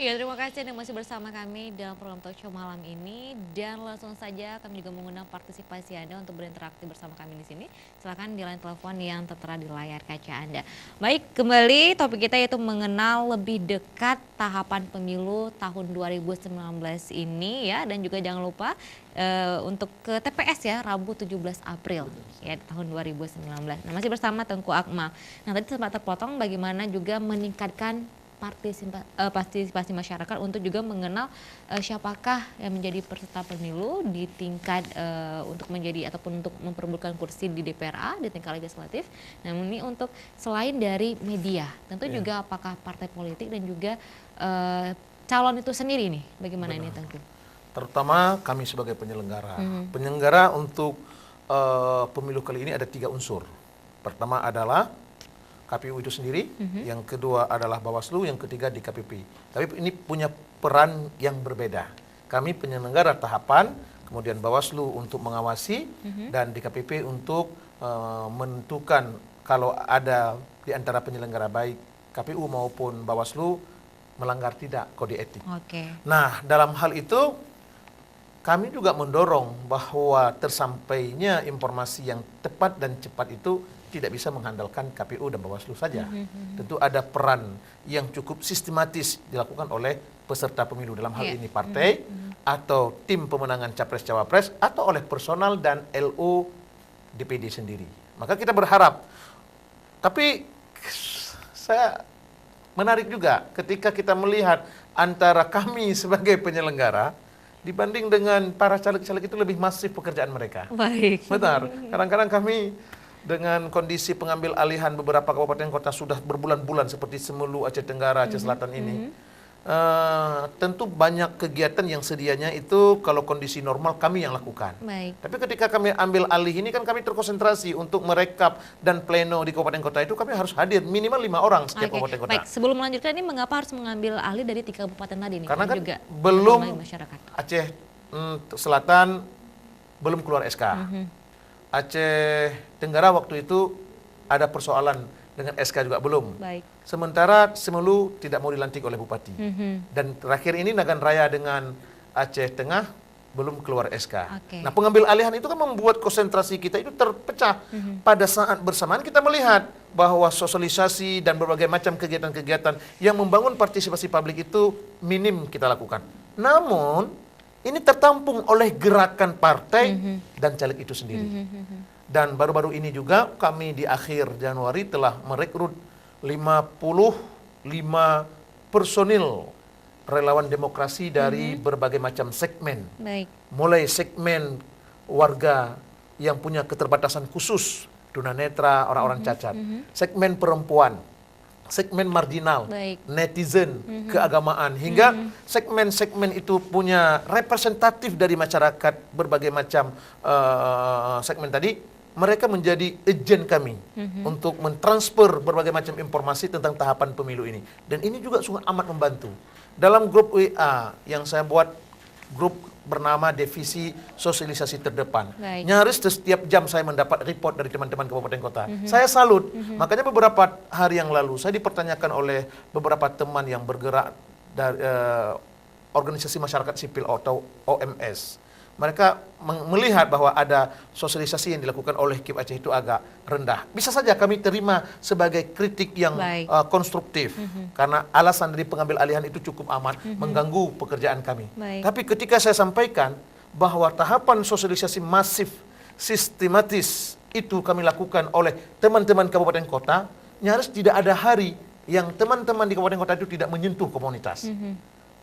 Iya, terima kasih Anda masih bersama kami dalam program Talk Show malam ini, dan langsung saja kami juga mengundang partisipasi Anda untuk berinteraksi bersama kami di sini. Silakan di line telepon yang tertera di layar kaca Anda. Baik, kembali topik kita yaitu mengenal lebih dekat tahapan pemilu tahun 2019 ini ya, dan juga jangan lupa untuk ke TPS ya, Rabu 17 April ya tahun 2019. Nah, masih bersama Tengku Akmal. Nah, tadi sempat terpotong bagaimana juga meningkatkan partisipasi masyarakat untuk juga mengenal siapakah yang menjadi peserta pemilu di tingkat untuk menjadi ataupun untuk memperebutkan kursi di DPRA di tingkat legislatif. Namun ini untuk selain dari media, tentu juga apakah partai politik dan juga calon itu sendiri nih, bagaimana ini Tengku? Terutama kami sebagai penyelenggara. Penyelenggara untuk pemilu kali ini ada 3 unsur. Pertama adalah KPU itu sendiri, yang kedua adalah Bawaslu, yang ketiga di KPP. Tapi ini punya peran yang berbeda. Kami penyelenggara tahapan, kemudian Bawaslu untuk mengawasi, dan di KPP untuk menentukan kalau ada di antara penyelenggara baik KPU maupun Bawaslu melanggar tidak kode etik. Nah, dalam hal itu kami juga mendorong bahwa tersampainya informasi yang tepat dan cepat itu tidak bisa mengandalkan KPU dan Bawaslu saja. Tentu ada peran yang cukup sistematis dilakukan oleh peserta pemilu, dalam hal ini partai atau tim pemenangan Capres-Cawapres atau oleh personal dan LO DPD sendiri. Maka kita berharap, tapi saya menarik juga ketika kita melihat antara kami sebagai penyelenggara dibanding dengan para caleg-caleg itu lebih masif pekerjaan mereka. Baik. Benar. Kadang-kadang kami dengan kondisi pengambil alihan beberapa kabupaten kota sudah berbulan-bulan seperti Semelu, Aceh Tenggara, Aceh Selatan ini, tentu banyak kegiatan yang sedianya itu kalau kondisi normal kami yang lakukan. Tapi ketika kami ambil alih ini kan kami terkonsentrasi untuk merekap dan pleno di kabupaten kota itu kami harus hadir minimal 5 orang setiap kabupaten kota. Baik, sebelum melanjutkan ini mengapa harus mengambil alih dari 3 kabupaten tadi nih? Karena kan juga belum masyarakat. Aceh Selatan belum keluar SK. Aceh Tenggara waktu itu ada persoalan dengan SK juga belum. Sementara Semelu tidak mau dilantik oleh bupati. Dan terakhir ini Nagan Raya dengan Aceh Tengah belum keluar SK. Nah, pengambil alihan itu kan membuat konsentrasi kita itu terpecah. Pada saat bersamaan kita melihat bahwa sosialisasi dan berbagai macam kegiatan-kegiatan yang membangun partisipasi publik itu minim kita lakukan. Namun ini tertampung oleh gerakan partai dan caleg itu sendiri. Dan baru-baru ini juga kami di akhir Januari telah merekrut 55 personil relawan demokrasi dari berbagai macam segmen. Mulai segmen warga yang punya keterbatasan khusus, tunanetra, orang-orang cacat, segmen perempuan, segmen marginal, netizen, keagamaan, hingga segmen-segmen itu punya representatif dari masyarakat berbagai macam segmen tadi. Mereka menjadi agen kami untuk mentransfer berbagai macam informasi tentang tahapan pemilu ini. Dan ini juga sangat amat membantu. Dalam grup WA yang saya buat, grup bernama Divisi Sosialisasi Terdepan. Nyaris setiap jam saya mendapat report dari teman-teman kabupaten kota. Saya salut. Makanya beberapa hari yang lalu saya dipertanyakan oleh beberapa teman yang bergerak dari organisasi masyarakat sipil atau OMS. Mereka melihat bahwa ada sosialisasi yang dilakukan oleh KIP Aceh itu agak rendah. Bisa saja kami terima sebagai kritik yang konstruktif. Karena alasan dari pengambil alihan itu cukup amat mengganggu pekerjaan kami. Tapi ketika saya sampaikan bahwa tahapan sosialisasi masif, sistematis itu kami lakukan oleh teman-teman kabupaten kota, nyaris tidak ada hari yang teman-teman di kabupaten kota itu tidak menyentuh komunitas.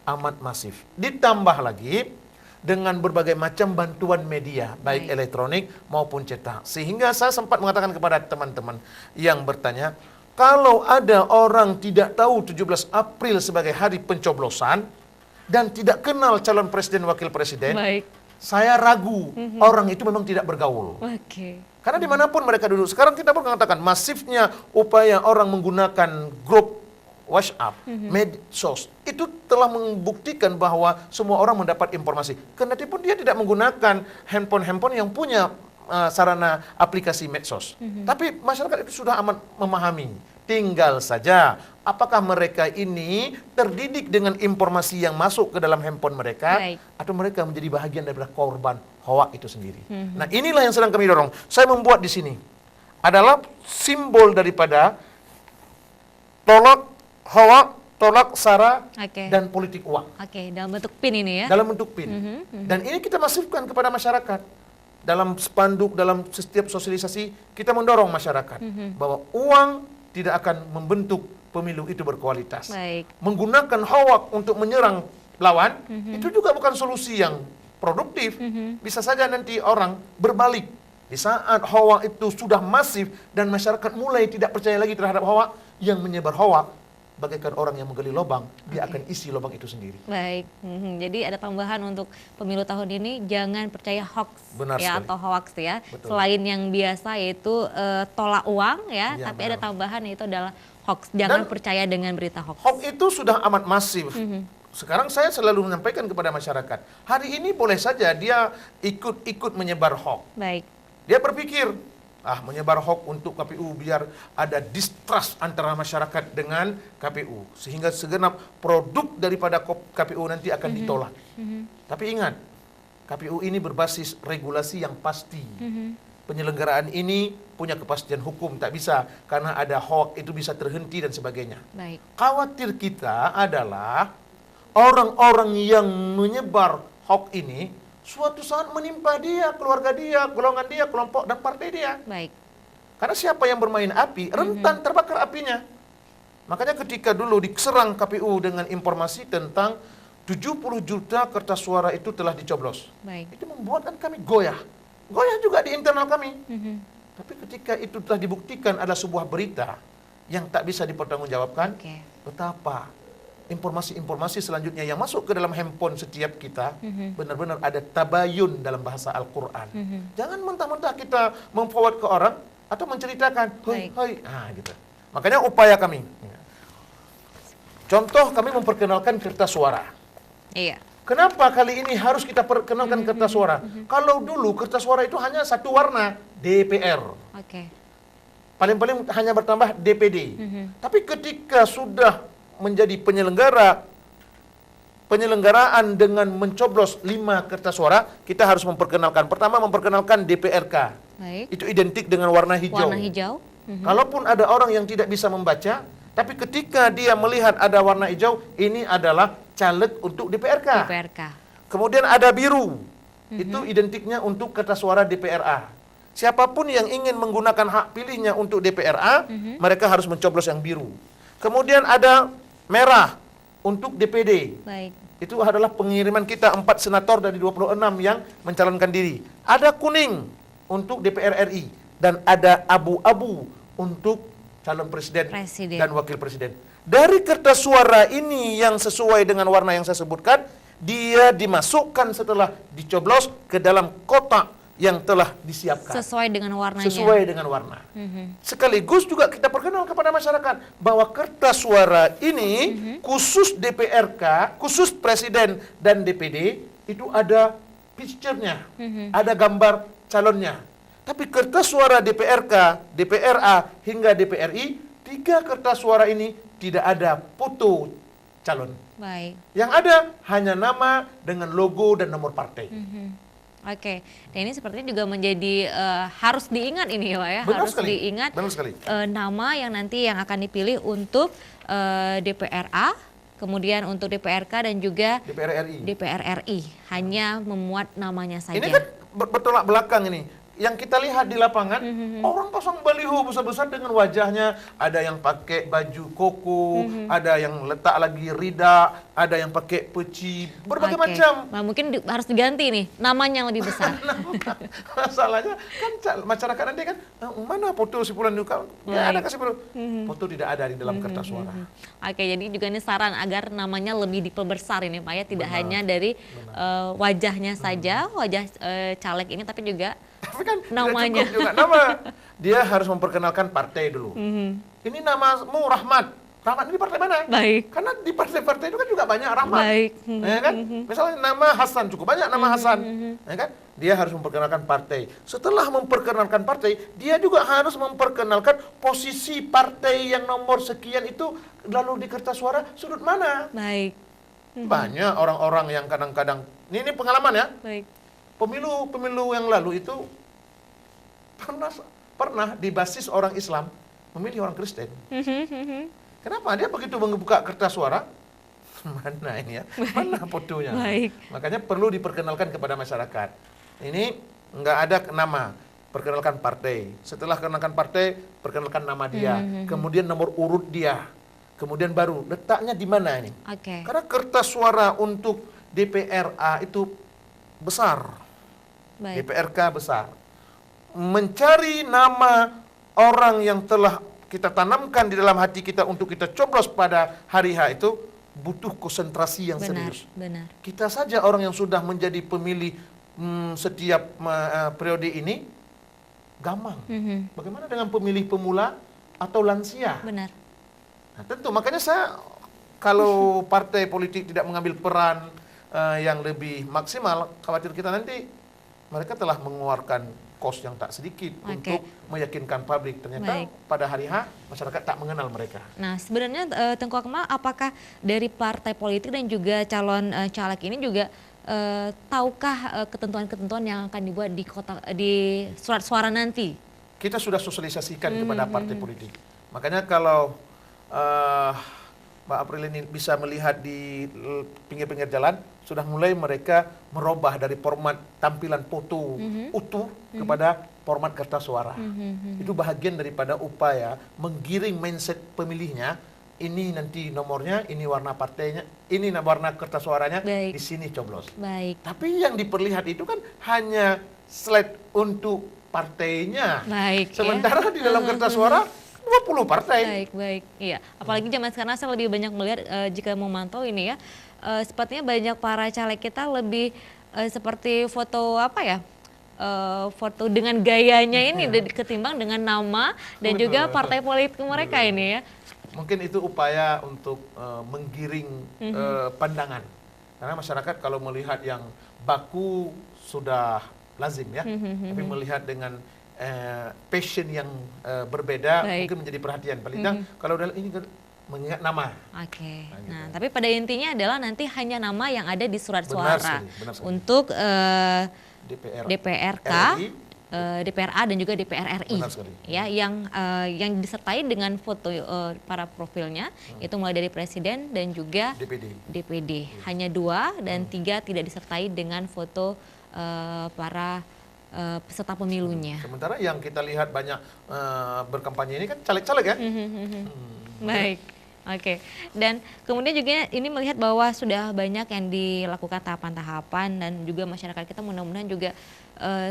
Amat masif. Ditambah lagi dengan berbagai macam bantuan media, baik elektronik maupun cetak. Sehingga saya sempat mengatakan kepada teman-teman yang bertanya, kalau ada orang tidak tahu 17 April sebagai hari pencoblosan dan tidak kenal calon presiden wakil presiden, saya ragu orang itu memang tidak bergaul. Karena dimanapun mereka duduk, sekarang kita pun mengatakan masifnya upaya orang menggunakan grup WhatsApp, medsos, itu telah membuktikan bahwa semua orang mendapat informasi. Kendatipun dia tidak menggunakan handphone-handphone yang punya sarana aplikasi medsos. Tapi masyarakat itu sudah amat memahami Tinggal saja apakah mereka ini terdidik dengan informasi yang masuk ke dalam handphone mereka, atau mereka menjadi bagian daripada korban hoak itu sendiri. Nah, inilah yang sedang kami dorong. Saya membuat di sini adalah simbol daripada tolak hoak, tolak sara, dan politik uang. Dalam bentuk pin ini ya? Dalam bentuk pin. Dan ini kita masifkan kepada masyarakat. Dalam spanduk, dalam setiap sosialisasi, kita mendorong masyarakat bahwa uang tidak akan membentuk pemilu itu berkualitas. Menggunakan hoak untuk menyerang lawan, itu juga bukan solusi yang produktif. Bisa saja nanti orang berbalik. Di saat hoak itu sudah masif dan masyarakat mulai tidak percaya lagi terhadap hoak, yang menyebar hoak bagaikan orang yang menggali lubang, dia akan isi lubang itu sendiri. Jadi ada tambahan untuk pemilu tahun ini, jangan percaya hoax atau hoax ya. Betul. Selain yang biasa yaitu tolak uang ya, tapi ada tambahan yaitu adalah hoax. Jangan percaya dengan berita hoax. Hoax itu sudah amat masif. Sekarang saya selalu menyampaikan kepada masyarakat, hari ini boleh saja dia ikut menyebar hoax. Dia berpikir, menyebar hoax untuk KPU biar ada distrust antara masyarakat dengan KPU. Sehingga segenap produk daripada KPU nanti akan ditolak. Tapi ingat, KPU ini berbasis regulasi yang pasti. Penyelenggaraan ini punya kepastian hukum, tak bisa karena ada hoax itu bisa terhenti dan sebagainya. Khawatir kita adalah orang-orang yang menyebar hoax ini suatu saat menimpa dia, keluarga dia, golongan dia, kelompok dan partai dia. Karena siapa yang bermain api, rentan terbakar apinya. Makanya ketika dulu diserang KPU dengan informasi tentang 70 juta kertas suara itu telah dicoblos. Itu membuatkan kami goyah. Goyah juga di internal kami. Tapi ketika itu telah dibuktikan adalah sebuah berita yang tak bisa dipertanggungjawabkan, betapa informasi-informasi selanjutnya yang masuk ke dalam handphone setiap kita benar-benar ada tabayun dalam bahasa Al-Quran. Jangan mentah-mentah kita memforward ke orang atau menceritakan, gitu. Makanya upaya kami. Contoh, kami memperkenalkan kertas suara. Kenapa kali ini harus kita perkenalkan kertas suara? Kalau dulu kertas suara itu hanya satu warna, DPR. Paling-paling hanya bertambah DPD. Tapi ketika sudah menjadi penyelenggaraan dengan mencoblos 5 kertas suara, kita harus memperkenalkan. Pertama, memperkenalkan DPRK. Itu identik dengan warna hijau. Kalaupun ada orang yang tidak bisa membaca, tapi ketika dia melihat ada warna hijau, ini adalah caleg untuk DPRK. Kemudian ada biru. Itu identiknya untuk kertas suara DPRA. Siapapun yang ingin menggunakan hak pilihnya untuk DPRA, mereka harus mencoblos yang biru. Kemudian ada merah untuk DPD. Itu adalah pengiriman kita 4 senator dari 26 yang mencalonkan diri. Ada kuning untuk DPR RI. Dan ada abu-abu untuk calon presiden dan wakil presiden. Dari kertas suara ini yang sesuai dengan warna yang saya sebutkan, dia dimasukkan setelah dicoblos ke dalam kotak yang telah disiapkan. Sesuai dengan warnanya. Sesuai dengan warna. Sekaligus juga kita perkenal kepada masyarakat bahwa kertas suara ini khusus DPRK, khusus presiden dan DPD, itu ada picture-nya, ada gambar calonnya. Tapi kertas suara DPRK, DPRA hingga DPRI, 3 kertas suara ini tidak ada foto calon. Yang ada hanya nama dengan logo dan nomor partai. Dan ini sepertinya juga menjadi harus diingat ini Pak ya, harus diingat nama yang nanti yang akan dipilih untuk DPRA, kemudian untuk DPRK dan juga DPR RI. Hanya memuat namanya saja. Ini kan bertolak belakang ini. Yang kita lihat di lapangan, orang pasang baliho besar-besar dengan wajahnya. Ada yang pakai baju koko, ada yang letak lagi rida, ada yang pakai peci, berbagai macam. Nah, mungkin harus diganti nih, namanya lebih besar. Masalahnya kan masyarakat nanti kan, mana foto si Fulan juga? Ya ada kasih foto. Foto tidak ada di dalam kertas suara. Jadi juga ini saran agar namanya lebih diperbesar ini Pak ya, tidak hanya dari wajahnya saja, wajah caleg ini, tapi juga namanya juga nama. Dia harus memperkenalkan partai dulu. Ini namamu Rahmat. Rahmat ini partai mana? Baik. Karena di partai-partai itu kan juga banyak Rahmat. Baik. Ya kan? Misalnya nama Hasan, cukup banyak nama Hasan. Ya kan? Dia harus memperkenalkan partai. Setelah memperkenalkan partai, dia juga harus memperkenalkan posisi partai yang nomor sekian itu lalu di kertas suara sudut mana. Baik. Banyak orang-orang yang kadang-kadang, ini pengalaman ya. Baik. Pemilu yang lalu itu pernah di basis orang Islam memilih orang Kristen. Kenapa? Dia begitu membuka kertas suara, mana ini ya, mana fotonya. Baik. Makanya perlu diperkenalkan kepada masyarakat. Ini nggak ada nama, perkenalkan partai. Setelah kenalkan partai, perkenalkan nama dia, kemudian nomor urut dia, kemudian baru letaknya di mana ini. Karena kertas suara untuk DPRA itu besar, DPRK besar. Mencari nama orang yang telah kita tanamkan di dalam hati kita untuk kita coblos pada hari H itu butuh konsentrasi yang serius. Benar. Kita saja orang yang sudah menjadi pemilih setiap periode ini gampang. Bagaimana dengan pemilih pemula atau lansia? Benar. Nah, tentu makanya saya kalau partai politik tidak mengambil peran yang lebih maksimal, khawatir kita nanti mereka telah mengeluarkan kos yang tak sedikit untuk meyakinkan publik. Ternyata pada hari H masyarakat tak mengenal mereka. Nah, sebenarnya Tengku Akmal, apakah dari partai politik dan juga calon caleg ini juga tahukah ketentuan-ketentuan yang akan dibuat di surat suara nanti? Kita sudah sosialisasikan kepada partai politik. Makanya kalau Mbak April ini bisa melihat di pinggir-pinggir jalan, sudah mulai mereka merubah dari format tampilan foto utuh kepada format kertas suara. Itu bahagian daripada upaya menggiring mindset pemilihnya. Ini nanti nomornya, ini warna partainya, ini warna kertas suaranya, di sini coblos. Tapi yang diperlihat itu kan hanya slide untuk partainya. Sementara di dalam kertas suara 20 partai. Baik. Iya. Apalagi zaman sekarang saya lebih banyak melihat jika memantau ini ya, sepertinya banyak para caleg kita lebih seperti foto foto dengan gayanya ini ketimbang dengan nama dan juga partai politik mereka ini ya. Mungkin itu upaya untuk menggiring pandangan. Karena masyarakat kalau melihat yang baku sudah lazim ya, tapi melihat dengan passion yang berbeda mungkin menjadi perhatian. Paling tidak kalau dalam ini mengingat nama. Nah, tapi pada intinya adalah nanti hanya nama yang ada di surat suara benar sekali. untuk DPRK, RI, DPRA dan juga DPR RI, ya, yang disertai dengan foto para profilnya itu mulai dari presiden dan juga DPD. Hanya 2 dan 3 tidak disertai dengan foto para peserta pemilunya. Sementara yang kita lihat banyak berkampanye ini kan caleg-caleg ya. Baik. Dan kemudian juga ini melihat bahwa sudah banyak yang dilakukan tahapan-tahapan dan juga masyarakat kita mudah-mudahan juga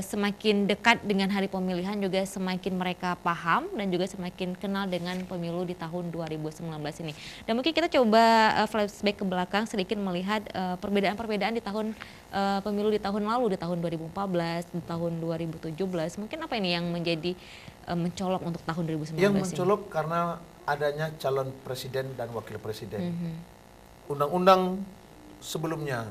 semakin dekat dengan hari pemilihan, juga semakin mereka paham dan juga semakin kenal dengan pemilu di tahun 2019 ini. Dan mungkin kita coba flashback ke belakang sedikit melihat perbedaan-perbedaan di tahun pemilu di tahun lalu, di tahun 2014, di tahun 2017. Mungkin apa ini yang menjadi mencolok untuk tahun 2019 Yang mencolok ini? Karena adanya calon presiden dan wakil presiden. Undang-undang sebelumnya,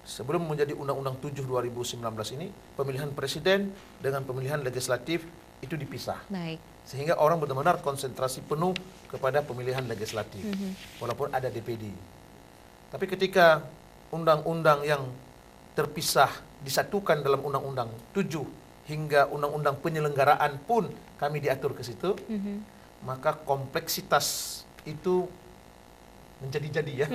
sebelum menjadi Undang-Undang 7 2019 ini, pemilihan presiden dengan pemilihan legislatif itu dipisah. Sehingga orang benar-benar konsentrasi penuh kepada pemilihan legislatif, walaupun ada DPD. Tapi ketika undang-undang yang terpisah disatukan dalam Undang-Undang 7 hingga Undang-Undang penyelenggaraan pun kami diatur ke situ, maka kompleksitas itu menjadi-jadi ya.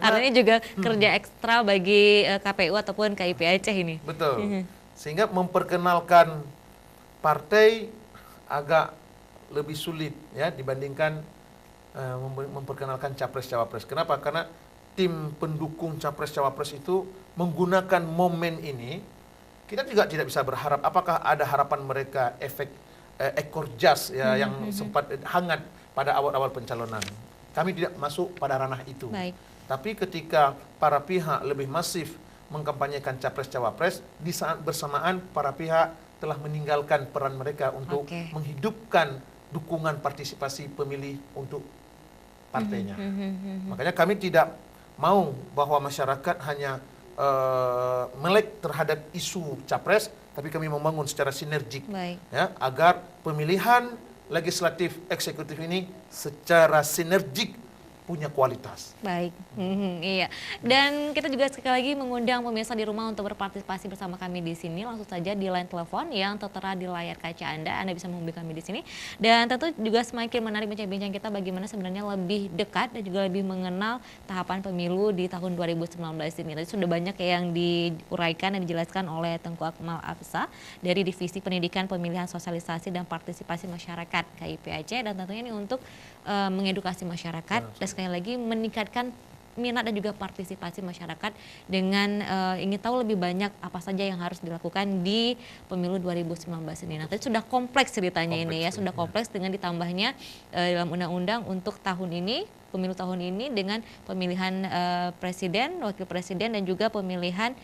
Artinya juga kerja ekstra bagi KPU ataupun KIP Aceh ini. Betul. Sehingga memperkenalkan partai agak lebih sulit ya dibandingkan memperkenalkan capres-cawapres. Kenapa? Karena tim pendukung capres-cawapres itu menggunakan momen ini. Kita juga tidak bisa berharap apakah ada harapan mereka efek ekor jas ya yang sempat hangat pada awal-awal pencalonan. Kami tidak masuk pada ranah itu. Tapi ketika para pihak lebih masif mengkampanyekan capres-cawapres, di saat bersamaan para pihak telah meninggalkan peran mereka untuk menghidupkan dukungan partisipasi pemilih untuk partainya. Makanya kami tidak mau bahwa masyarakat hanya melek terhadap isu capres, tapi kami membangun secara sinergik ya, agar pemilihan legislatif eksekutif ini secara sinergik punya kualitas. Baik, iya. Dan kita juga sekali lagi mengundang pemirsa di rumah untuk berpartisipasi bersama kami di sini. Langsung saja di line telepon yang tertera di layar kaca Anda bisa menghubungi kami di sini. Dan tentu juga semakin menarik bincang-bincang kita bagaimana sebenarnya lebih dekat dan juga lebih mengenal tahapan pemilu di tahun 2019 ini. Tadi sudah banyak yang diuraikan dan dijelaskan oleh Tengku Akmal Absa dari Divisi Pendidikan Pemilihan Sosialisasi dan Partisipasi Masyarakat KIPAC, dan tentunya ini untuk mengedukasi masyarakat dan sekali lagi meningkatkan minat dan juga partisipasi masyarakat dengan ingin tahu lebih banyak apa saja yang harus dilakukan di pemilu 2019 ini. Nah, tadi sudah kompleks ceritanya ini ya, sudah kompleks dengan ditambahnya dalam undang-undang untuk tahun ini, pemilu tahun ini dengan pemilihan presiden, wakil presiden dan juga pemilihan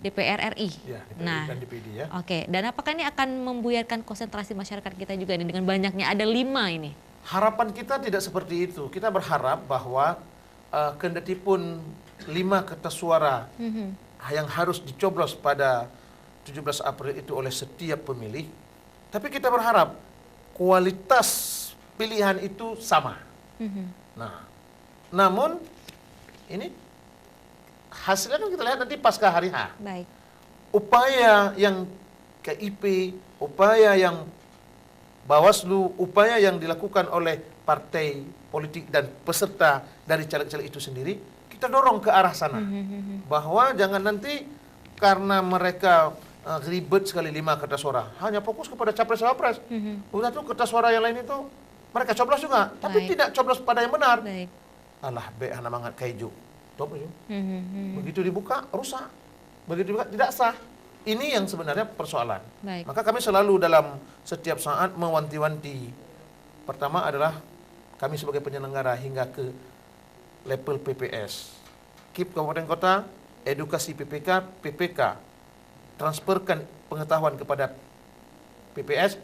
DPR RI. Ya, DPR dan DPD ya. Oke, dan apakah ini akan membuyarkan konsentrasi masyarakat kita juga ini dengan banyaknya ada 5 ini? Harapan kita tidak seperti itu. Kita berharap bahwa kendatipun 5 kertas suara yang harus dicoblos pada 17 April itu oleh setiap pemilih, tapi kita berharap kualitas pilihan itu sama. Nah, namun ini hasilnya kan kita lihat nanti pasca hari H. Baik. Upaya yang KIP, upaya yang Bawaslu, upaya yang dilakukan oleh partai politik dan peserta dari caleg-caleg itu sendiri, kita dorong ke arah sana. Bahwa jangan nanti karena mereka ribet sekali 5 kertas suara, hanya fokus kepada capres-cawapres. Udah tuh kertas suara yang lain itu mereka coblos juga, tapi tidak coblos pada yang benar. Alah, hana mangat kaiju. Begitu dibuka, rusak. Begitu dibuka, tidak sah. Ini yang sebenarnya persoalan. Maka kami selalu dalam setiap saat mewanti-wanti. Pertama adalah kami sebagai penyelenggara hingga ke level PPS. KIP Kabupaten Kota, edukasi PPK, transferkan pengetahuan kepada PPS.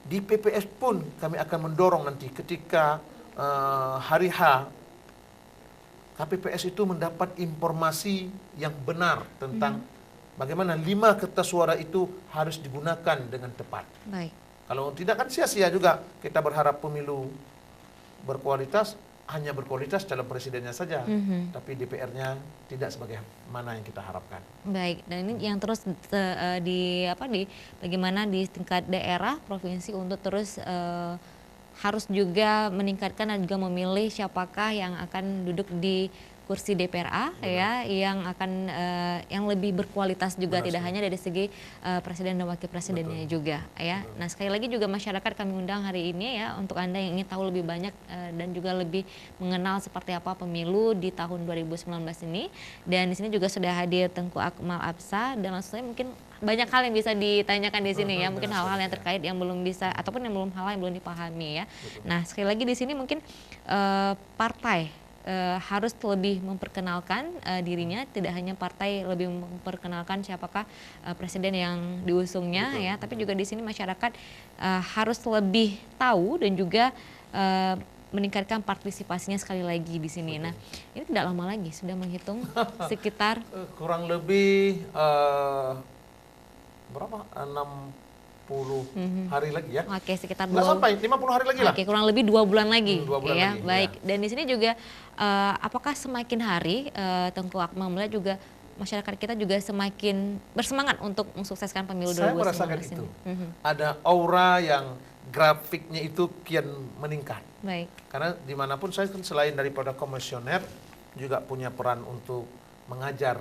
Di PPS pun kami akan mendorong nanti ketika hari H, KPPS itu mendapat informasi yang benar tentang bagaimana 5 kertas suara itu harus digunakan dengan tepat. Kalau tidak kan sia-sia juga. Kita berharap pemilu berkualitas, hanya berkualitas calon presidennya saja, tapi DPR-nya tidak sebagaimana yang kita harapkan. Baik, dan ini yang terus bagaimana di tingkat daerah, provinsi untuk terus harus juga meningkatkan dan juga memilih siapakah yang akan duduk di kursi DPRA ya, yang akan yang lebih berkualitas juga, tidak hanya dari segi presiden dan wakil presidennya juga ya. Nah, sekali lagi juga masyarakat kami undang hari ini ya, untuk Anda yang ingin tahu lebih banyak dan juga lebih mengenal seperti apa pemilu di tahun 2019 ini. Dan di sini juga sudah hadir Tengku Akmal Absa, dan langsung saja mungkin banyak hal yang bisa ditanyakan di sini ya, mungkin hal-hal yang terkait yang belum bisa ataupun yang hal yang belum dipahami ya. Nah, sekali lagi di sini mungkin partai harus lebih memperkenalkan dirinya, tidak hanya partai lebih memperkenalkan siapakah presiden yang diusungnya ya, tapi juga di sini masyarakat harus lebih tahu dan juga meningkatkan partisipasinya sekali lagi di sini. Nah, ini tidak lama lagi, sudah menghitung sekitar kurang lebih berapa? 60 hari lagi ya. Oke, sekitar nggak sampai 50 hari lagi lah. Oke, kurang lebih 2 bulan lagi. 2 bulan ya, lagi, baik. Ya. Dan di sini juga apakah semakin hari Tengku Akmal melihat juga masyarakat kita juga semakin bersemangat untuk mensukseskan pemilu 2019 ini? Saya merasakan itu. Ada aura yang grafiknya itu kian meningkat. Baik. Karena dimanapun saya kan selain daripada komisioner juga punya peran untuk mengajar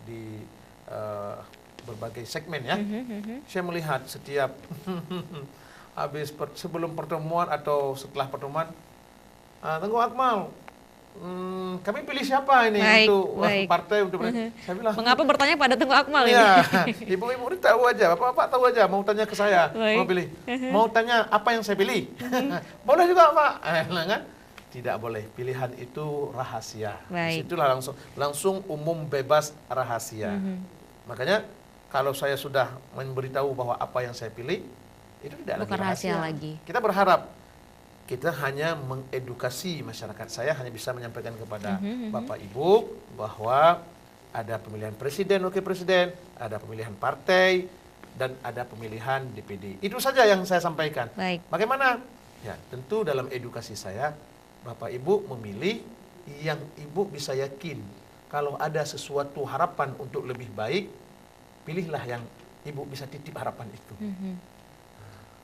di berbagai segmen ya. Saya melihat setiap sebelum pertemuan atau setelah pertemuan, Tengku Akmal, kami pilih siapa ini untuk partai untuk saya bilang. Mengapa bertanya pada Tengku Akmal ini? Ibu-ibu ini tahu aja, bapak-bapak tahu aja, mau tanya ke saya, mau pilih, mau tanya apa yang saya pilih, boleh juga Pak, kan? Tidak boleh, pilihan itu rahasia. Disitulah langsung umum bebas rahasia. Makanya kalau saya sudah memberitahu bahwa apa yang saya pilih, Itu tidak bukan lagi rahasia lagi. Kita berharap kita hanya mengedukasi masyarakat. Saya hanya bisa menyampaikan kepada Bapak Ibu bahwa ada pemilihan presiden, wakil presiden, ada pemilihan partai, dan ada pemilihan DPD. Itu saja yang saya sampaikan. Baik. Bagaimana? Ya, tentu dalam edukasi saya, Bapak Ibu memilih yang Ibu bisa yakin. Kalau ada sesuatu harapan untuk lebih baik, pilihlah yang Ibu bisa titip harapan itu.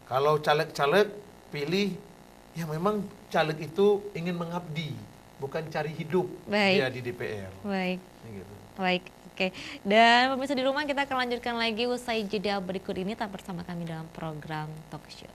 Kalau caleg-caleg, pilih yang memang caleg itu ingin mengabdi, bukan cari hidup dia di DPR. Baik. Gitu. Baik, oke. Dan pemirsa di rumah, kita akan lanjutkan lagi usai jeda berikut ini tetap bersama kami dalam program Talk Show.